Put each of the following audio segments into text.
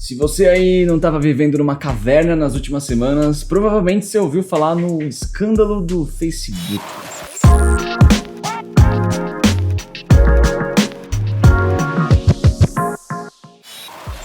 Se você aí não estava vivendo numa caverna nas últimas semanas, provavelmente você ouviu falar no escândalo do Facebook.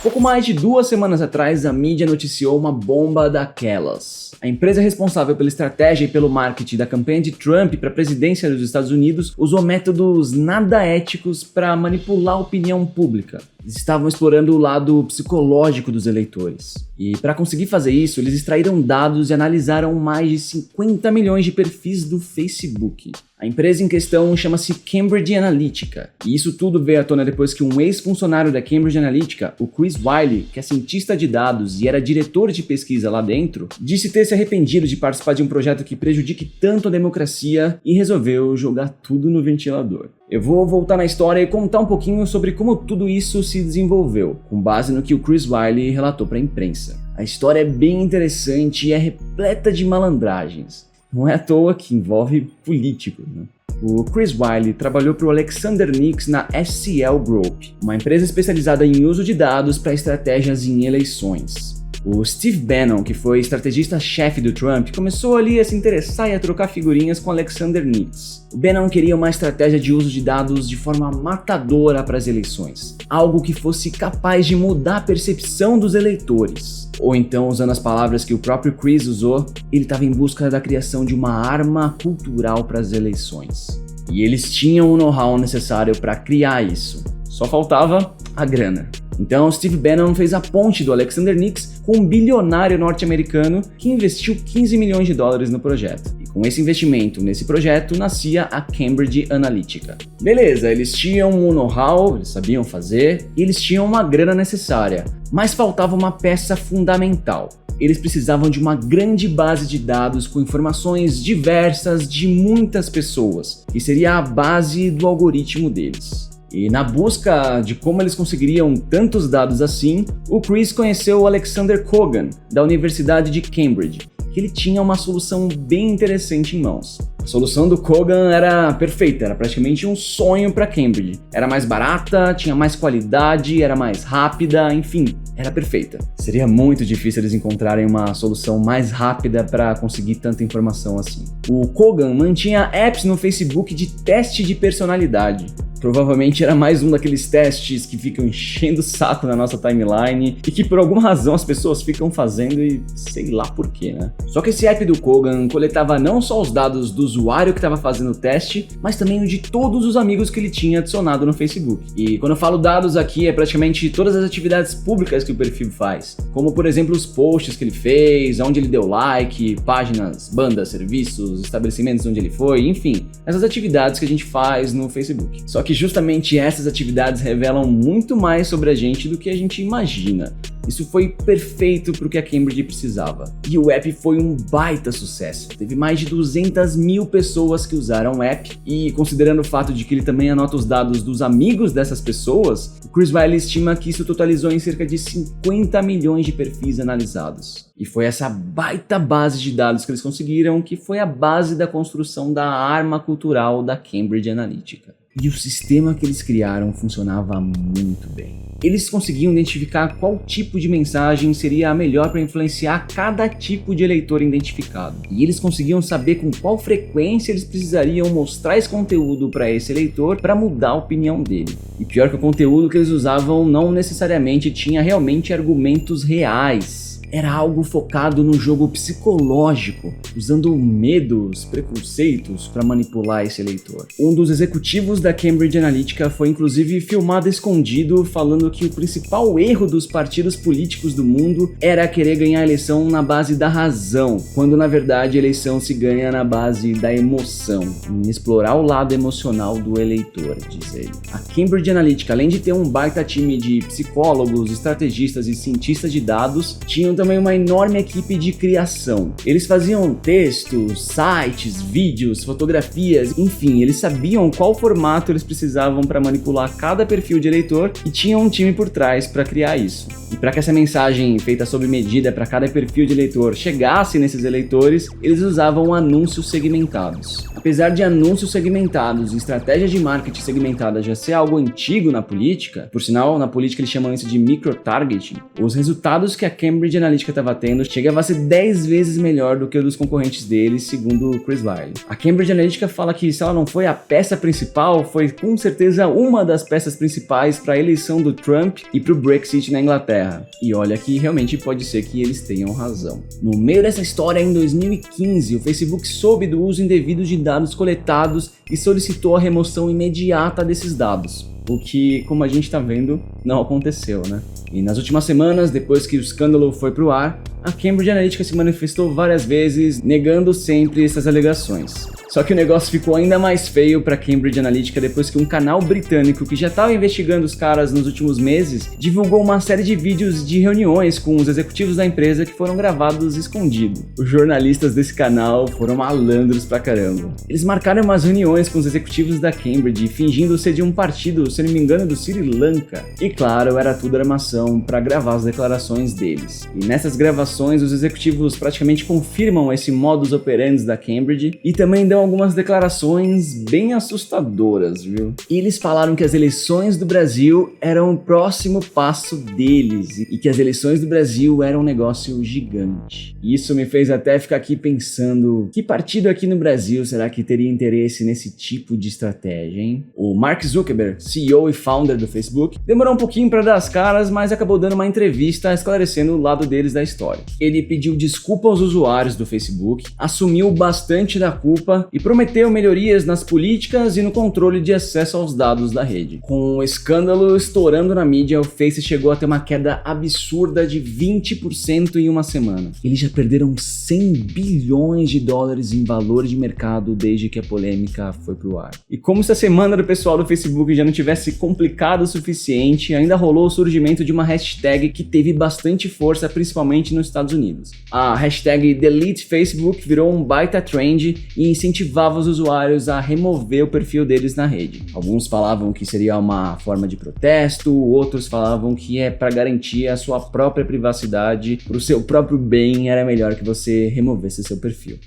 Pouco mais de 2 semanas atrás, a mídia noticiou uma bomba daquelas. A empresa responsável pela estratégia e pelo marketing da campanha de Trump para a presidência dos Estados Unidos usou métodos nada éticos para manipular a opinião pública. Eles estavam explorando o lado psicológico dos eleitores. E para conseguir fazer isso, eles extraíram dados e analisaram mais de 50 milhões de perfis do Facebook. A empresa em questão chama-se Cambridge Analytica. E isso tudo veio à tona depois que um ex-funcionário da Cambridge Analytica, o Chris Wylie, que é cientista de dados e era diretor de pesquisa lá dentro, disse ter se arrependido de participar de um projeto que prejudique tanto a democracia e resolveu jogar tudo no ventilador. Eu vou voltar na história e contar um pouquinho sobre como tudo isso se desenvolveu, com base no que o Chris Wylie relatou para a imprensa. A história é bem interessante e é repleta de malandragens. Não é à toa que envolve políticos, né? O Chris Wylie trabalhou para o Alexander Nix na SCL Group, uma empresa especializada em uso de dados para estratégias em eleições. O Steve Bannon, que foi estrategista-chefe do Trump, começou ali a se interessar e a trocar figurinhas com Alexander Nix. O Bannon queria uma estratégia de uso de dados de forma matadora para as eleições, algo que fosse capaz de mudar a percepção dos eleitores. Ou então, usando as palavras que o próprio Chris usou, ele estava em busca da criação de uma arma cultural para as eleições. E eles tinham o know-how necessário para criar isso. Só faltava a grana. Então, Steve Bannon fez a ponte do Alexander Nix com um bilionário norte-americano que investiu 15 milhões de dólares no projeto. E com esse investimento nesse projeto, nascia a Cambridge Analytica. Beleza, eles tinham o know-how, eles sabiam fazer, e eles tinham uma grana necessária, mas faltava uma peça fundamental. Eles precisavam de uma grande base de dados com informações diversas de muitas pessoas, que seria a base do algoritmo deles. E na busca de como eles conseguiriam tantos dados assim, o Chris conheceu o Alexander Kogan, da Universidade de Cambridge, que ele tinha uma solução bem interessante em mãos. A solução do Kogan era perfeita, era praticamente um sonho para Cambridge. Era mais barata, tinha mais qualidade, era mais rápida, enfim, era perfeita. Seria muito difícil eles encontrarem uma solução mais rápida para conseguir tanta informação assim. O Kogan mantinha apps no Facebook de teste de personalidade. Provavelmente era mais um daqueles testes que ficam enchendo o saco na nossa timeline e que por alguma razão as pessoas ficam fazendo e sei lá porquê, né? Só que esse app do Kogan coletava não só os dados do usuário que estava fazendo o teste, mas também o de todos os amigos que ele tinha adicionado no Facebook. E quando eu falo dados aqui, é praticamente todas as atividades públicas que o perfil faz, como por exemplo os posts que ele fez, onde ele deu like, páginas, bandas, serviços, estabelecimentos onde ele foi, enfim, essas atividades que a gente faz no Facebook. Só que justamente essas atividades revelam muito mais sobre a gente do que a gente imagina. Isso foi perfeito para o que a Cambridge precisava. E o app foi um baita sucesso. Teve mais de 200 mil pessoas que usaram o app e, considerando o fato de que ele também anota os dados dos amigos dessas pessoas, o Chris Wylie estima que isso totalizou em cerca de 50 milhões de perfis analisados. E foi essa baita base de dados que eles conseguiram que foi a base da construção da arma cultural da Cambridge Analytica. E o sistema que eles criaram funcionava muito bem. Eles conseguiam identificar qual tipo de mensagem seria a melhor para influenciar cada tipo de eleitor identificado. E eles conseguiam saber com qual frequência eles precisariam mostrar esse conteúdo para esse eleitor para mudar a opinião dele. E pior que o conteúdo que eles usavam não necessariamente tinha realmente argumentos reais. Era algo focado no jogo psicológico, usando medos, preconceitos para manipular esse eleitor. Um dos executivos da Cambridge Analytica foi inclusive filmado escondido, falando que o principal erro dos partidos políticos do mundo era querer ganhar a eleição na base da razão, quando na verdade a eleição se ganha na base da emoção, em explorar o lado emocional do eleitor, diz ele. A Cambridge Analytica, além de ter um baita time de psicólogos, estrategistas e cientistas de dados, tinham também uma enorme equipe de criação. Eles faziam textos, sites, vídeos, fotografias, enfim, eles sabiam qual formato eles precisavam para manipular cada perfil de eleitor e tinham um time por trás para criar isso. E para que essa mensagem feita sob medida para cada perfil de eleitor chegasse nesses eleitores, eles usavam anúncios segmentados. Apesar de anúncios segmentados e estratégias de marketing segmentada já ser algo antigo na política, por sinal, na política eles chamam isso de micro-targeting, os resultados que a Cambridge Analytica estava tendo chegava a ser 10 vezes melhor do que o dos concorrentes deles, segundo Chris Wylie. A Cambridge Analytica fala que se ela não foi a peça principal, foi com certeza uma das peças principais para a eleição do Trump e para o Brexit na Inglaterra. E olha que realmente pode ser que eles tenham razão. No meio dessa história, em 2015, o Facebook soube do uso indevido de dados coletados e solicitou a remoção imediata desses dados. O que, como a gente está vendo, não aconteceu, né? E nas últimas semanas, depois que o escândalo foi pro ar, a Cambridge Analytica se manifestou várias vezes, negando sempre essas alegações. Só que o negócio ficou ainda mais feio para Cambridge Analytica depois que um canal britânico que já estava investigando os caras nos últimos meses divulgou uma série de vídeos de reuniões com os executivos da empresa que foram gravados escondido. Os jornalistas desse canal foram malandros pra caramba. Eles marcaram umas reuniões com os executivos da Cambridge fingindo ser de um partido, se não me engano, do Sri Lanka. E claro, era tudo armação para gravar as declarações deles. E nessas gravações, os executivos praticamente confirmam esse modus operandi da Cambridge e também dão algumas declarações bem assustadoras, viu? E eles falaram que as eleições do Brasil eram o próximo passo deles e que as eleições do Brasil eram um negócio gigante. E isso me fez até ficar aqui pensando, que partido aqui no Brasil será que teria interesse nesse tipo de estratégia, hein? O Mark Zuckerberg, CEO e founder do Facebook, demorou um pouquinho para dar as caras, mas acabou dando uma entrevista esclarecendo o lado deles da história. Ele pediu desculpa aos usuários do Facebook, assumiu bastante da culpa e prometeu melhorias nas políticas e no controle de acesso aos dados da rede. Com o escândalo estourando na mídia, o Face chegou a ter uma queda absurda de 20% em uma semana. Eles já perderam 100 bilhões de dólares em valor de mercado desde que a polêmica foi pro ar. E como se a semana do pessoal do Facebook já não tivesse complicado o suficiente, ainda rolou o surgimento de uma hashtag que teve bastante força, principalmente nos Estados Unidos. A hashtag #DeleteFacebook virou um baita trend e incentivava os usuários a remover o perfil deles na rede. Alguns falavam que seria uma forma de protesto, outros falavam que é para garantir a sua própria privacidade, para o seu próprio bem, era melhor que você removesse seu perfil.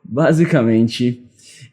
Basicamente,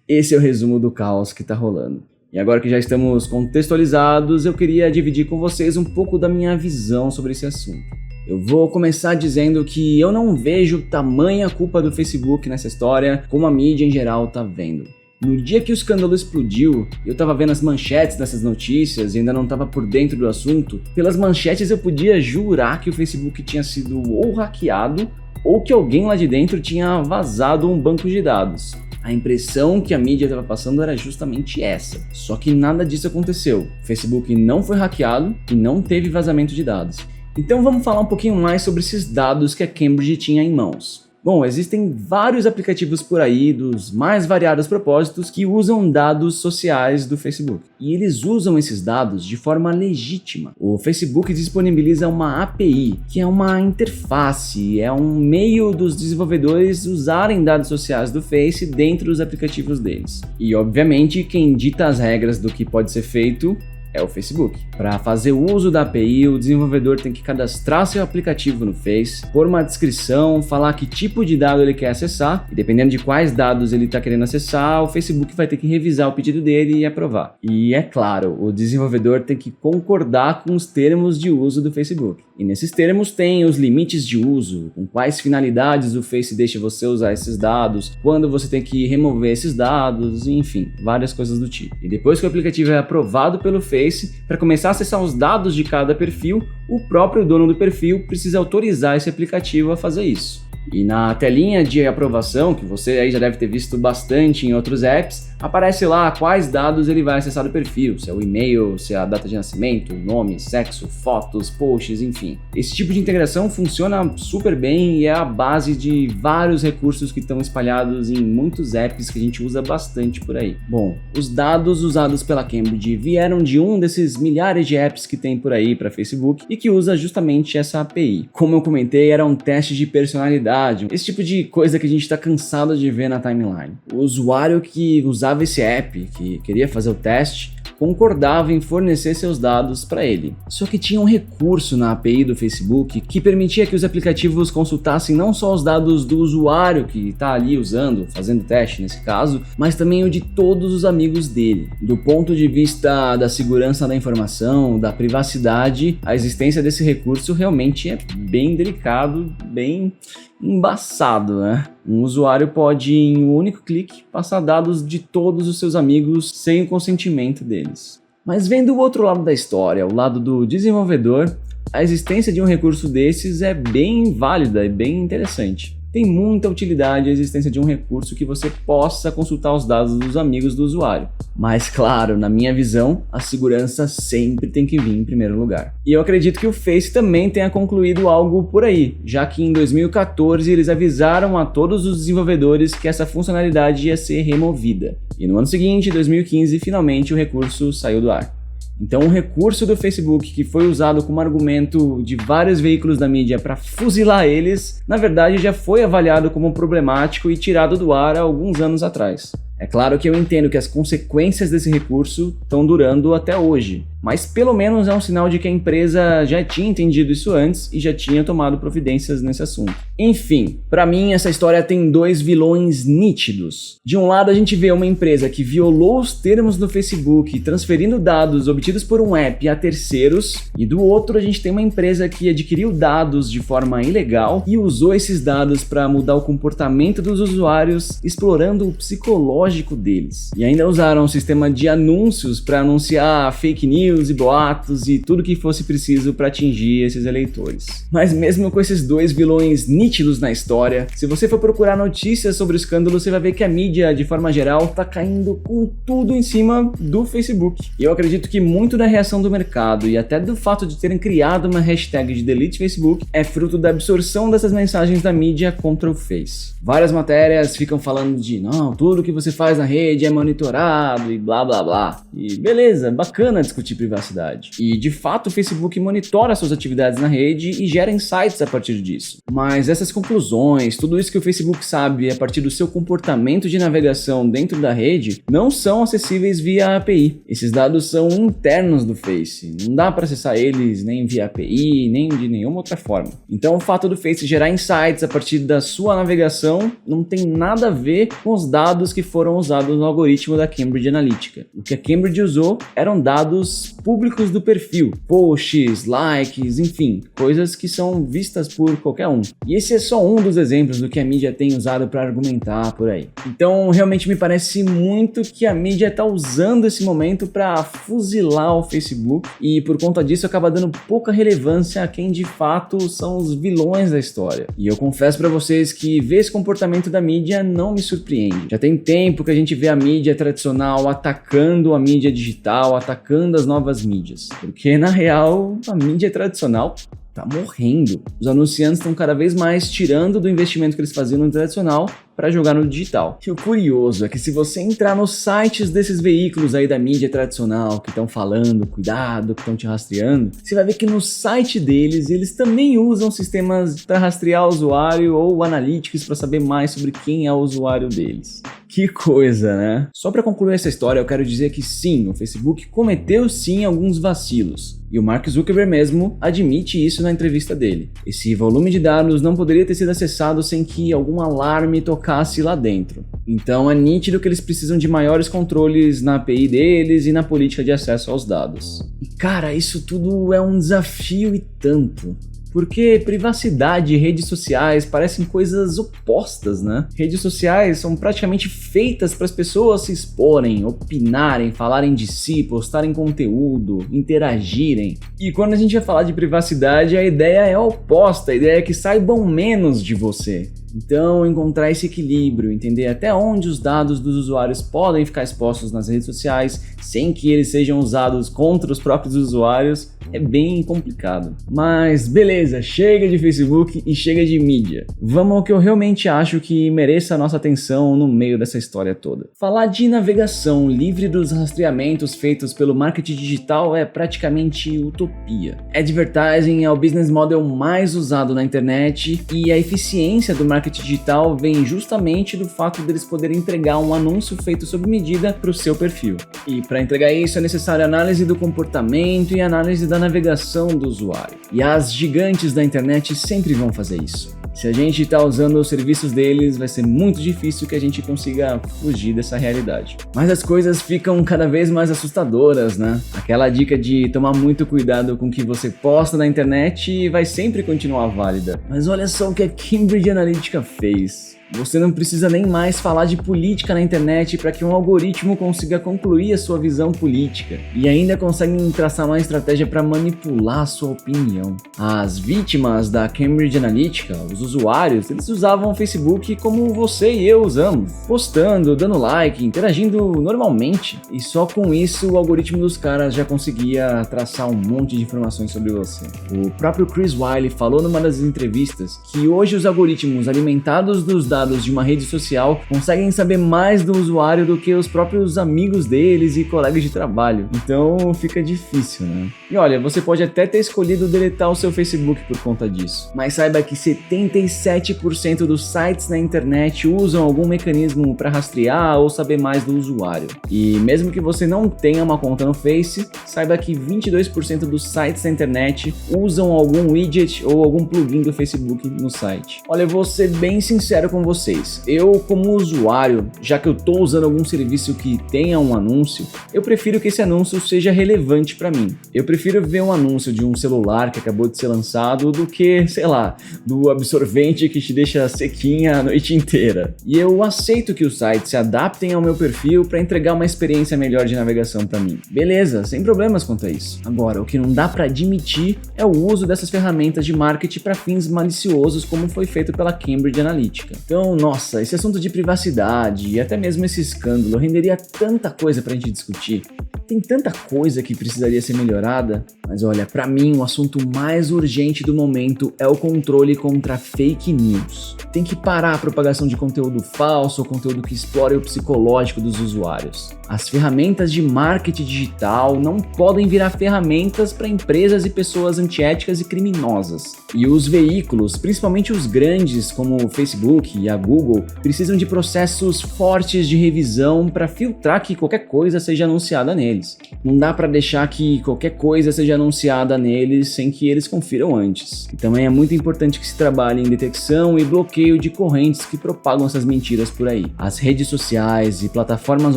esse é o resumo do caos que tá rolando. E agora que já estamos contextualizados, eu queria dividir com vocês um pouco da minha visão sobre esse assunto. Eu vou começar dizendo que eu não vejo tamanha culpa do Facebook nessa história como a mídia em geral tá vendo. No dia que o escândalo explodiu, eu tava vendo as manchetes dessas notícias e ainda não tava por dentro do assunto. Pelas manchetes eu podia jurar que o Facebook tinha sido ou hackeado ou que alguém lá de dentro tinha vazado um banco de dados. A impressão que a mídia estava passando era justamente essa. Só que nada disso aconteceu. O Facebook não foi hackeado e não teve vazamento de dados. Então vamos falar um pouquinho mais sobre esses dados que a Cambridge tinha em mãos. Bom, existem vários aplicativos por aí dos mais variados propósitos que usam dados sociais do Facebook. E eles usam esses dados de forma legítima. O Facebook disponibiliza uma API, que é uma interface, é um meio dos desenvolvedores usarem dados sociais do Face dentro dos aplicativos deles. E obviamente quem dita as regras do que pode ser feito é o Facebook. Para fazer uso da API, o desenvolvedor tem que cadastrar seu aplicativo no Face, pôr uma descrição, falar que tipo de dado ele quer acessar, e dependendo de quais dados ele está querendo acessar, o Facebook vai ter que revisar o pedido dele e aprovar. E é claro, o desenvolvedor tem que concordar com os termos de uso do Facebook. E nesses termos tem os limites de uso, com quais finalidades o Face deixa você usar esses dados, quando você tem que remover esses dados, enfim, várias coisas do tipo. E depois que o aplicativo é aprovado pelo Face, para começar a acessar os dados de cada perfil, o próprio dono do perfil precisa autorizar esse aplicativo a fazer isso. E na telinha de aprovação, que você aí já deve ter visto bastante em outros apps, aparece lá quais dados ele vai acessar do perfil, se é o e-mail, se é a data de nascimento, nome, sexo, fotos, posts, enfim. Esse tipo de integração funciona super bem e é a base de vários recursos que estão espalhados em muitos apps que a gente usa bastante por aí. Bom, os dados usados pela Cambridge vieram de um desses milhares de apps que tem por aí para Facebook e que usa justamente essa API. Como eu comentei, era um teste de personalidade, esse tipo de coisa que a gente está cansado de ver na timeline. O usuário que usava esse app, que queria fazer o teste, concordava em fornecer seus dados para ele. Só que tinha um recurso na API do Facebook que permitia que os aplicativos consultassem não só os dados do usuário que está ali usando, fazendo teste nesse caso, mas também o de todos os amigos dele. Do ponto de vista da segurança da informação, da privacidade, a existência desse recurso realmente é bem delicado, bem embaçado, né? Um usuário pode, em um único clique, passar dados de todos os seus amigos sem o consentimento deles. Mas vendo o outro lado da história, o lado do desenvolvedor, a existência de um recurso desses é bem válida e bem interessante. Tem muita utilidade a existência de um recurso que você possa consultar os dados dos amigos do usuário. Mas claro, na minha visão, a segurança sempre tem que vir em primeiro lugar. E eu acredito que o Face também tenha concluído algo por aí, já que em 2014 eles avisaram a todos os desenvolvedores que essa funcionalidade ia ser removida. E no ano seguinte, 2015, finalmente o recurso saiu do ar. Então, o recurso do Facebook, que foi usado como argumento de vários veículos da mídia para fuzilar eles, na verdade já foi avaliado como problemático e tirado do ar há alguns anos atrás. É claro que eu entendo que as consequências desse recurso estão durando até hoje, mas pelo menos é um sinal de que a empresa já tinha entendido isso antes e já tinha tomado providências nesse assunto. Enfim, para mim essa história tem dois vilões nítidos. De um lado a gente vê uma empresa que violou os termos do Facebook, transferindo dados obtidos por um app a terceiros, e do outro a gente tem uma empresa que adquiriu dados de forma ilegal e usou esses dados para mudar o comportamento dos usuários, explorando o psicológico deles. E ainda usaram um sistema de anúncios para anunciar fake news e boatos e tudo que fosse preciso para atingir esses eleitores. Mas mesmo com esses dois vilões nítidos na história, se você for procurar notícias sobre o escândalo, você vai ver que a mídia, de forma geral, tá caindo com tudo em cima do Facebook. E eu acredito que muito da reação do mercado e até do fato de terem criado uma hashtag de Delete Facebook é fruto da absorção dessas mensagens da mídia contra o Face. Várias matérias ficam falando de não, tudo que você faz na rede é monitorado e blá blá blá. E beleza, bacana discutir privacidade. E de fato o Facebook monitora suas atividades na rede e gera insights a partir disso. Mas essas conclusões, tudo isso que o Facebook sabe a partir do seu comportamento de navegação dentro da rede, não são acessíveis via API. Esses dados são internos do Face. Não dá para acessar eles nem via API, nem de nenhuma outra forma. Então o fato do Face gerar insights a partir da sua navegação não tem nada a ver com os dados que foram usados no algoritmo da Cambridge Analytica. O que a Cambridge usou eram dados públicos do perfil, posts, likes, enfim, coisas que são vistas por qualquer um. E esse é só um dos exemplos do que a mídia tem usado para argumentar por aí. Então, realmente me parece muito que a mídia está usando esse momento para fuzilar o Facebook e por conta disso acaba dando pouca relevância a quem de fato são os vilões da história. E eu confesso para vocês que ver esse comportamento da mídia não me surpreende. Já tem tempo que a gente vê a mídia tradicional atacando a mídia digital, atacando as novas mídias. Porque, na real, a mídia tradicional tá morrendo. Os anunciantes estão cada vez mais tirando do investimento que eles faziam no tradicional para jogar no digital. E o curioso é que se você entrar nos sites desses veículos aí da mídia tradicional que estão falando, cuidado, que estão te rastreando, você vai ver que no site deles eles também usam sistemas para rastrear o usuário ou analytics para saber mais sobre quem é o usuário deles. Que coisa, né? Só para concluir essa história, eu quero dizer que sim, o Facebook cometeu sim alguns vacilos. E o Mark Zuckerberg mesmo admite isso na entrevista dele. Esse volume de dados não poderia ter sido acessado sem que algum alarme tocasse lá dentro. Então é nítido que eles precisam de maiores controles na API deles e na política de acesso aos dados. E cara, isso tudo é um desafio e tanto. Porque privacidade e redes sociais parecem coisas opostas, né? Redes sociais são praticamente feitas para as pessoas se exporem, opinarem, falarem de si, postarem conteúdo, interagirem. E quando a gente vai falar de privacidade, a ideia é a oposta, a ideia é que saibam menos de você. Então, encontrar esse equilíbrio, entender até onde os dados dos usuários podem ficar expostos nas redes sociais sem que eles sejam usados contra os próprios usuários, é bem complicado. Mas beleza, chega de Facebook e chega de mídia. Vamos ao que eu realmente acho que mereça a nossa atenção no meio dessa história toda. Falar de navegação livre dos rastreamentos feitos pelo marketing digital é praticamente utopia. Advertising é o business model mais usado na internet e a eficiência do marketing digital vem justamente do fato deles poderem entregar um anúncio feito sob medida para o seu perfil. E para entregar isso é necessária análise do comportamento e análise da navegação do usuário. E as gigantes da internet sempre vão fazer isso. Se a gente está usando os serviços deles, vai ser muito difícil que a gente consiga fugir dessa realidade. Mas as coisas ficam cada vez mais assustadoras, né? Aquela dica de tomar muito cuidado com o que você posta na internet vai sempre continuar válida. Mas olha só o que a Cambridge Analytica fez. Você não precisa nem mais falar de política na internet para que um algoritmo consiga concluir a sua visão política e ainda conseguem traçar uma estratégia para manipular a sua opinião. As vítimas da Cambridge Analytica, os usuários, eles usavam o Facebook como você e eu usamos, postando, dando like, interagindo normalmente. E só com isso o algoritmo dos caras já conseguia traçar um monte de informações sobre você. O próprio Chris Wylie falou numa das entrevistas que hoje os algoritmos alimentados dos dados de uma rede social conseguem saber mais do usuário do que os próprios amigos deles e colegas de trabalho. Então fica difícil, né? E olha, você pode até ter escolhido deletar o seu Facebook por conta disso, mas saiba que 77% dos sites na internet usam algum mecanismo para rastrear ou saber mais do usuário. E mesmo que você não tenha uma conta no Face, saiba que 22% dos sites na internet usam algum widget ou algum plugin do Facebook no site. Olha, eu vou ser bem sincero com vocês. Eu, como usuário, já que eu estou usando algum serviço que tenha um anúncio, eu prefiro que esse anúncio seja relevante para mim. Eu prefiro ver um anúncio de um celular que acabou de ser lançado do que, sei lá, do absorvente que te deixa sequinha a noite inteira. E eu aceito que os sites se adaptem ao meu perfil para entregar uma experiência melhor de navegação para mim. Beleza, sem problemas quanto a isso. Agora, o que não dá para admitir é o uso dessas ferramentas de marketing para fins maliciosos, como foi feito pela Cambridge Analytica. Então, nossa, esse assunto de privacidade e até mesmo esse escândalo renderia tanta coisa pra gente discutir. Tem tanta coisa que precisaria ser melhorada, mas olha, pra mim o assunto mais urgente do momento é o controle contra fake news. Tem que parar a propagação de conteúdo falso ou conteúdo que explore o psicológico dos usuários. As ferramentas de marketing digital não podem virar ferramentas para empresas e pessoas antiéticas e criminosas. E os veículos, principalmente os grandes como o Facebook e a Google, precisam de processos fortes de revisão para filtrar que qualquer coisa seja anunciada neles. Não dá para deixar que qualquer coisa seja anunciada neles sem que eles confiram antes. E também é muito importante que se trabalhe em detecção e bloqueio de correntes que propagam essas mentiras por aí. As redes sociais e plataformas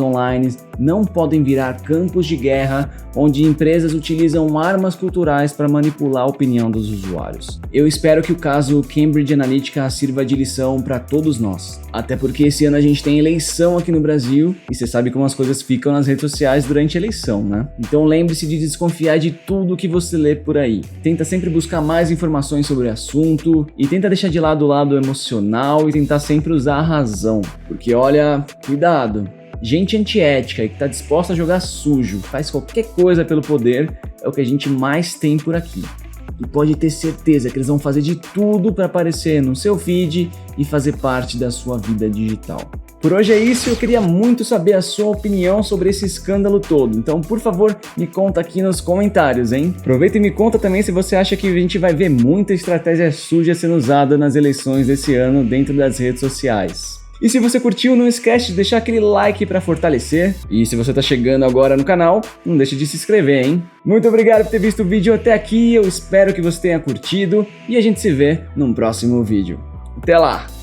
online não podem virar campos de guerra onde empresas utilizam armas culturais para manipular a opinião dos usuários. Eu espero que o caso Cambridge Analytica sirva de lição para todos nós. Até porque esse ano a gente tem eleição aqui no Brasil e você sabe como as coisas ficam nas redes sociais durante a eleição, né? Então lembre-se de desconfiar de tudo que você lê por aí. Tenta sempre buscar mais informações sobre o assunto e tenta deixar de lado o lado emocional e tentar sempre usar a razão. Porque olha, cuidado! Gente antiética e que está disposta a jogar sujo, faz qualquer coisa pelo poder, é o que a gente mais tem por aqui. E pode ter certeza que eles vão fazer de tudo para aparecer no seu feed e fazer parte da sua vida digital. Por hoje é isso, eu queria muito saber a sua opinião sobre esse escândalo todo, então por favor me conta aqui nos comentários, hein? Aproveita e me conta também se você acha que a gente vai ver muita estratégia suja sendo usada nas eleições desse ano dentro das redes sociais. E se você curtiu, não esquece de deixar aquele like para fortalecer. E se você tá chegando agora no canal, não deixe de se inscrever, hein? Muito obrigado por ter visto o vídeo até aqui, eu espero que você tenha curtido e a gente se vê num próximo vídeo. Até lá!